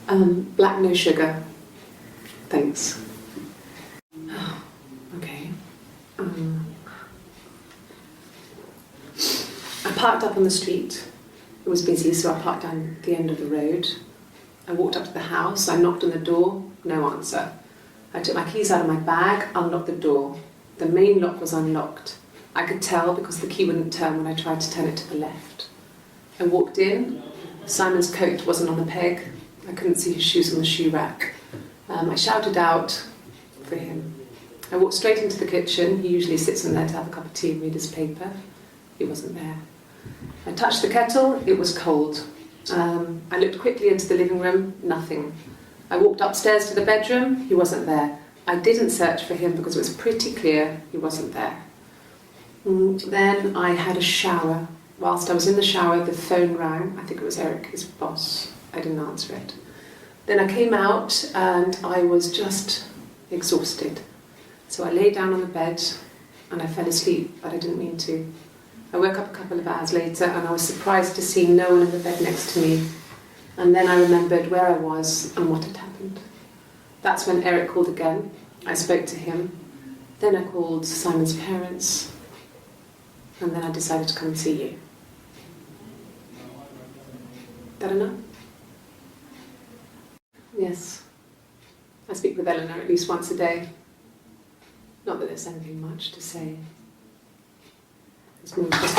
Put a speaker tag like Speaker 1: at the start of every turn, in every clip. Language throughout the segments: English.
Speaker 1: Black, no sugar. Thanks. Okay. I parked up on the street. It was busy, so I parked down the end of the road. I walked up to the house, I knocked on the door, no answer. I took my keys out of my bag, unlocked the door. The main lock was unlocked. I could tell because the key wouldn't turn when I tried to turn it to the left. I walked in. Simon's coat wasn't on the peg. I couldn't see his shoes on the shoe rack. I shouted out for him. I walked straight into the kitchen. He usually sits in there to have a cup of tea and read his paper. He wasn't there. I touched the kettle. It was cold. I looked quickly into the living room. Nothing. I walked upstairs to the bedroom. He wasn't there. I didn't search for him because it was pretty clear he wasn't there. Then I had a shower. Whilst I was in the shower, the phone rang. I think it was Eric, his boss. I didn't answer it. Then I came out and I was just exhausted. So I lay down on the bed and I fell asleep, but I didn't mean to. I woke up a couple of hours later and I was surprised to see no one in the bed next to me. And then I remembered where I was and what had happened. That's when Eric called again. I spoke to him. Then I called Simon's parents. And then I decided to come and see you. That enough? Yes. I speak with Eleanor at least once a day. Not that there's anything much to say. It's more just...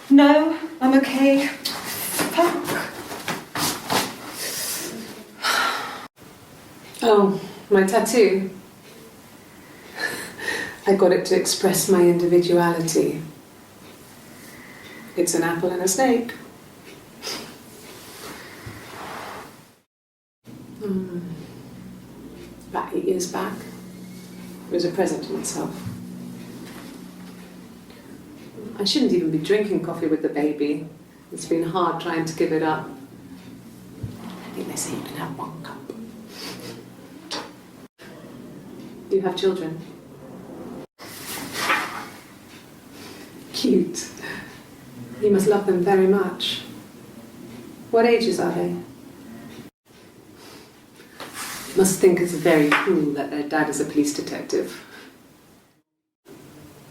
Speaker 2: No, I'm okay.
Speaker 1: Oh, my tattoo. I got it to express my individuality. It's an apple and a snake. About 8 years back, it was a present to myself. I shouldn't even be drinking coffee with the baby. It's been hard trying to give it up. I think they say you can have 1 cup. Do you have children? Cute. You must love them very much. What ages are they? Must think it's very cool that their dad is a police detective.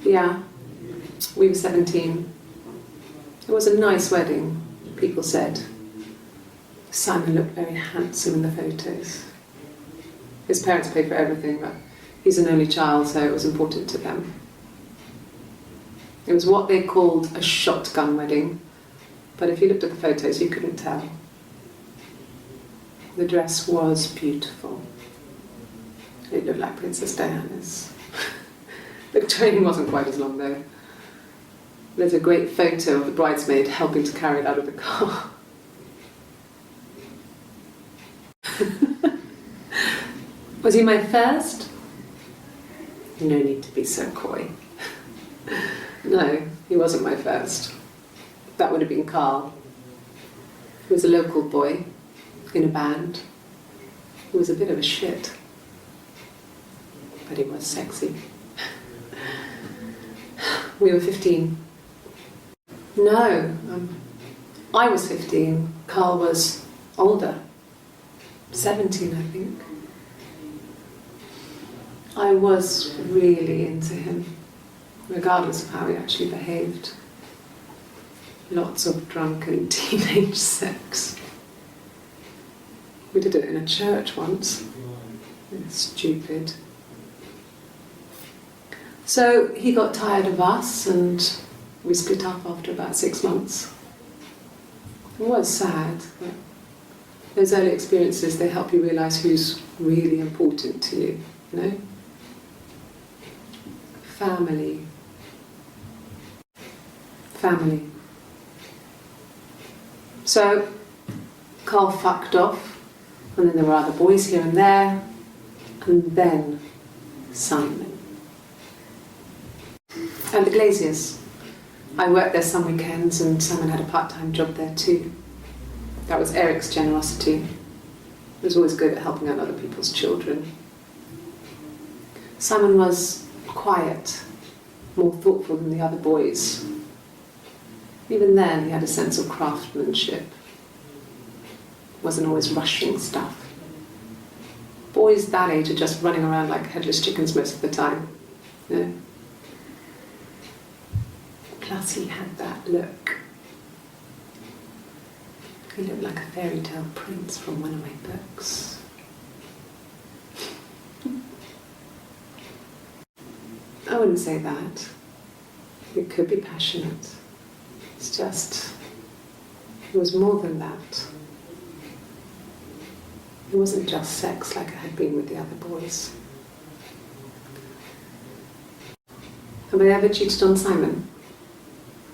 Speaker 1: Yeah, we were 17. It was a nice wedding, people said. Simon looked very handsome in the photos. His parents paid for everything, but he's an only child, so it was important to them. It was what they called a shotgun wedding, but if you looked at the photos, you couldn't tell. The dress was beautiful. It looked like Princess Diana's. The train wasn't quite as long though. There's a great photo of the bridesmaid helping to carry it out of the car. Was he my first? No need to be so coy. No, he wasn't my first. That would have been Carl. He was a local boy in a band. He was a bit of a shit, but he was sexy. We were 15. No, I was 15. Carl was older, 17 I think. I was really into him, regardless of how he actually behaved. Lots of drunken teenage sex. We did it in a church once. Stupid. So he got tired of us and we split up after about 6 months. It was sad, but those early experiences, they help you realise who's really important to you, you know? Family. Family. So, Carl fucked off, and then there were other boys here and there, and then Simon. And the Glaziers. I worked there some weekends, and Simon had a part-time job there too. That was Eric's generosity. He was always good at helping out other people's children. Simon was quiet, more thoughtful than the other boys. Even then, he had a sense of craftsmanship. Wasn't always rushing stuff. Boys that age are just running around like headless chickens most of the time. You know? Plus, he had that look. He looked like a fairy tale prince from one of my books. I wouldn't say that. It could be passionate. It's just, it was more than that. It wasn't just sex like it had been with the other boys. Have I ever cheated on Simon?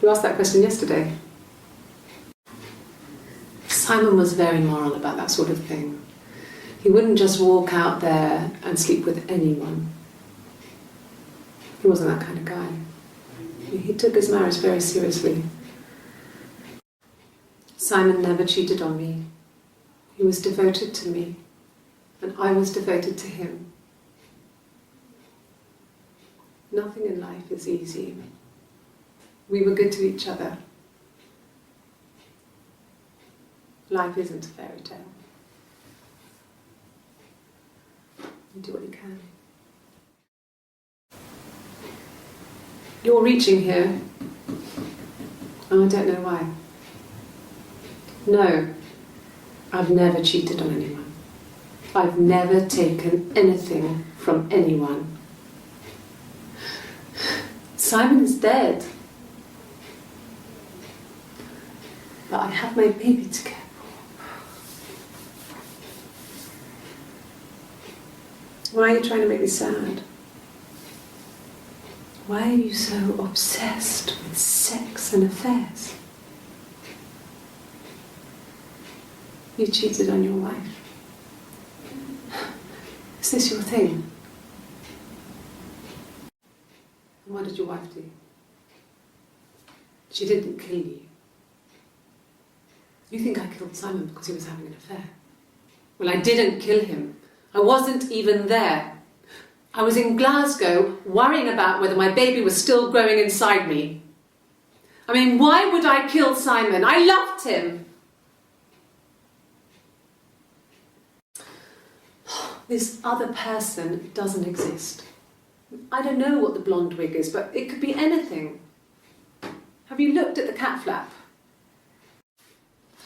Speaker 1: You asked that question yesterday. Simon was very moral about that sort of thing. He wouldn't just walk out there and sleep with anyone. He wasn't that kind of guy. He took his marriage very seriously. Simon never cheated on me. He was devoted to me, and I was devoted to him. Nothing in life is easy. We were good to each other. Life isn't a fairy tale. You do what you can. You're reaching here, and I don't know why. No, I've never cheated on anyone. I've never taken anything from anyone. Simon is dead. But I have my baby to care for. Why are you trying to make me sad? Why are you so obsessed with sex and affairs? You cheated on your wife. Is this your thing? And what did your wife do? She didn't kill you. You think I killed Simon because he was having an affair? Well, I didn't kill him. I wasn't even there. I was in Glasgow worrying about whether my baby was still growing inside me. I mean, why would I kill Simon? I loved him. This other person doesn't exist. I don't know what the blonde wig is, but it could be anything. Have you looked at the cat flap?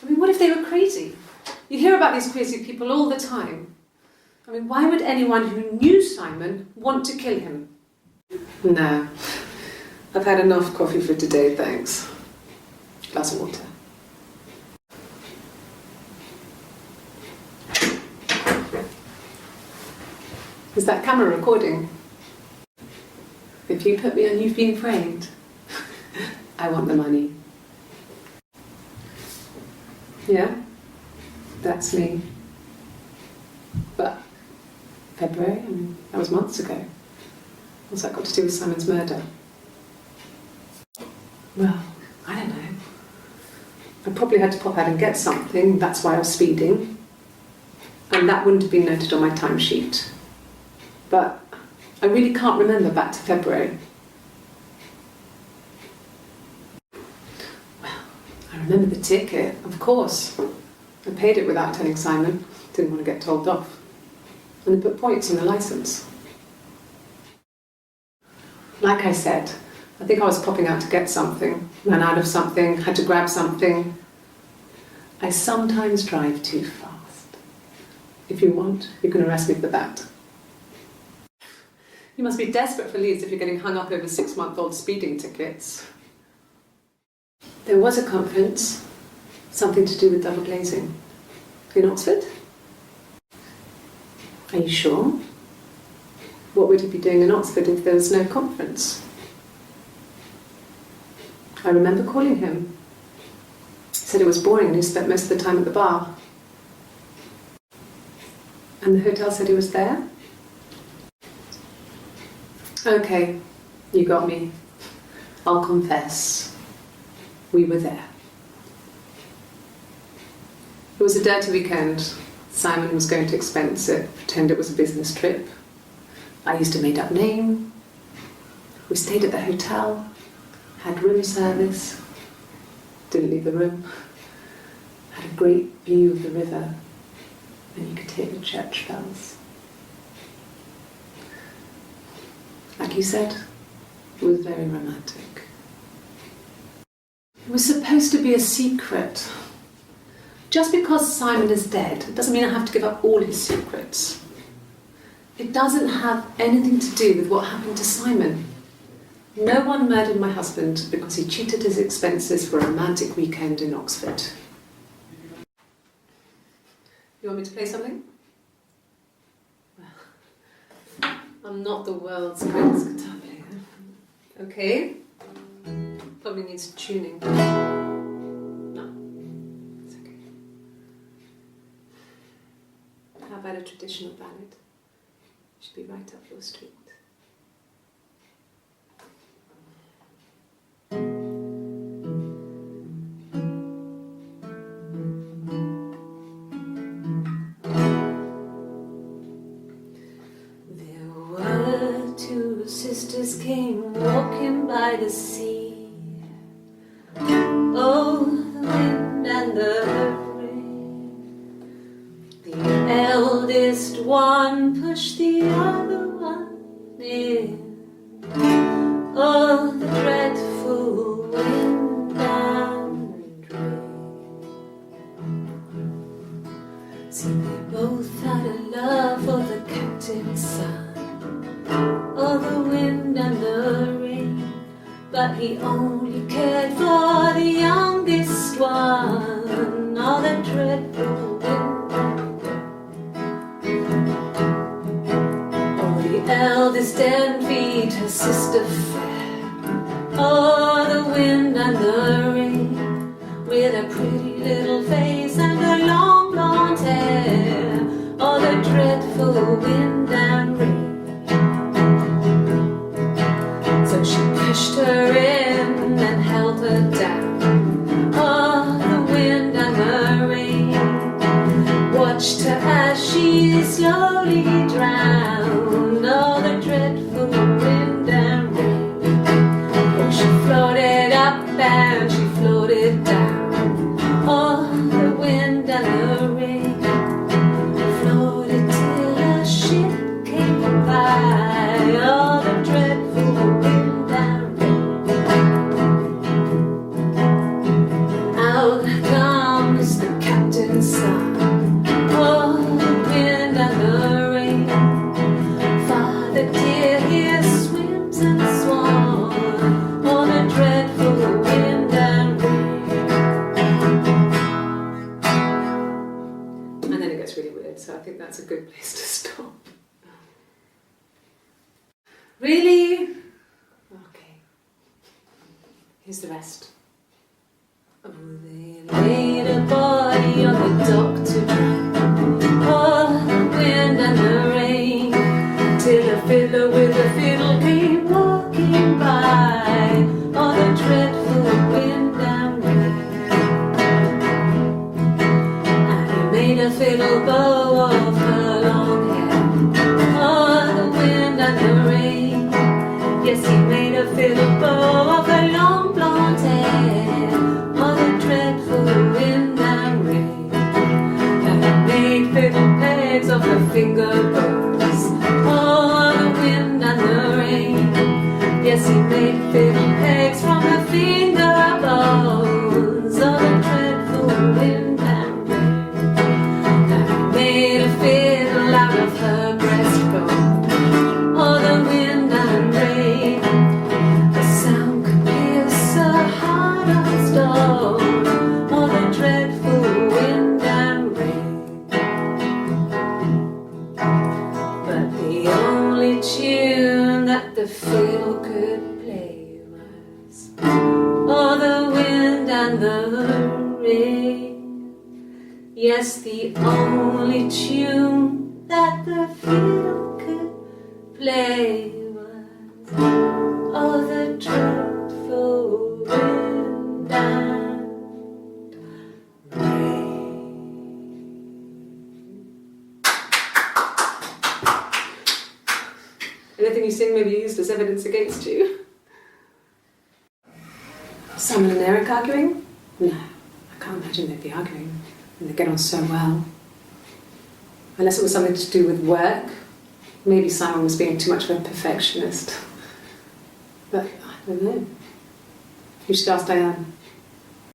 Speaker 1: I mean, what if they were crazy? You hear about these crazy people all the time. I mean, why would anyone who knew Simon want to kill him? No. I've had enough coffee for today, thanks. Glass of water. Is that camera recording? If you put me on You've Been Framed, I want the money. Yeah? That's me. But February, I mean, that was months ago. What's that got to do with Simon's murder? Well, I don't know. I probably had to pop out and get something, that's why I was speeding. And that wouldn't have been noted on my timesheet. But I really can't remember back to February. Well, I remember the ticket, of course. I paid it without telling Simon. Didn't want to get told off. And they put points on the licence. Like I said, I think I was popping out to get something, ran out of something, had to grab something. I sometimes drive too fast. If you want, you can arrest me for that. You must be desperate for leads if you're getting hung up over 6-month-old speeding tickets. There was a conference, something to do with double glazing. In Oxford? Are you sure? What would he be doing in Oxford if there was no conference? I remember calling him. He said it was boring and he spent most of the time at the bar. And the hotel said he was there? Okay, you got me. I'll confess. We were there. It was a dirty weekend. Simon was going to expense it, pretend it was a business trip. I used a made-up name. We stayed at the hotel, had room service. didn't leave the room. Had a great view of the river, and you could hear the church bells. Like you said, it was very romantic. It was supposed to be a secret. Just because Simon is dead, it doesn't mean I have to give up all his secrets. It doesn't have anything to do with what happened to Simon. No one murdered my husband because he cheated his expenses for a romantic weekend in Oxford. You want me to play something? Well, I'm not the world's greatest guitar player. Okay? Probably needs tuning. No, it's okay. How about a traditional ballad? Should be right up your street. There were two sisters came walking by the sea. Oh, the wind and the rain. The eldest one pushed the other one in. Oh, the dreadful wind and rain. See, they both had a love for the captain's son. Oh, the wind and the rain. But he only cared for the youngest one. Oh, the dreadful wind and rain. Oh, the eldest envied her sister fair. Oh, the wind and the rain. With a pretty little face and her long blonde hair. Oh, the dreadful wind and rain. So she pushed her in and held her down. Oh, the wind and the rain. Watched her as she slowly drowned. Oh, the dreadful wind and rain. Oh, she floated up and she floated down. Oh, the wind and the rain. Floated till a ship came by. Oh, the dreadful wind and rain. Out comes the captain's son. Oh, the wind and the rain. Father dear, here swims and swan. Oh, the dreadful wind and rain. And then it gets really weird, so I think that's a good place to stop. Really? Okay. Here's the rest. Oh, they laid a body on the dock to dry. Oh, the wind and the rain. Till a fiddler with a fiddle came walking by. Oh, the dreadful wind and rain. And he made a fiddle bow of her long hair. Oh, the wind and the rain. Yes, he made a fiddle bow of her long blonde hair. Oh, the dreadful wind and rain. And he made fiddle pegs of her finger bones. Oh, the wind and the rain. Yes, he made fiddle pegs from her finger bones. Oh, the dreadful wind and rain. And he made a fiddle out of her breastbone. Oh, the wind and rain. The sound could pierce a heart of stone. Oh, the dreadful wind and rain. But the only tune that the fiddle could play was oh, the wind and the rain. Yes, the only tune that the fiddle could play was oh, the dreadful wind and rain. Anything you sing may be used as evidence against you. Simon and Eric arguing? No, I can't imagine they'd be arguing. And they get on so well. Unless it was something to do with work. Maybe Simon was being too much of a perfectionist. But I don't know. You should ask Diane.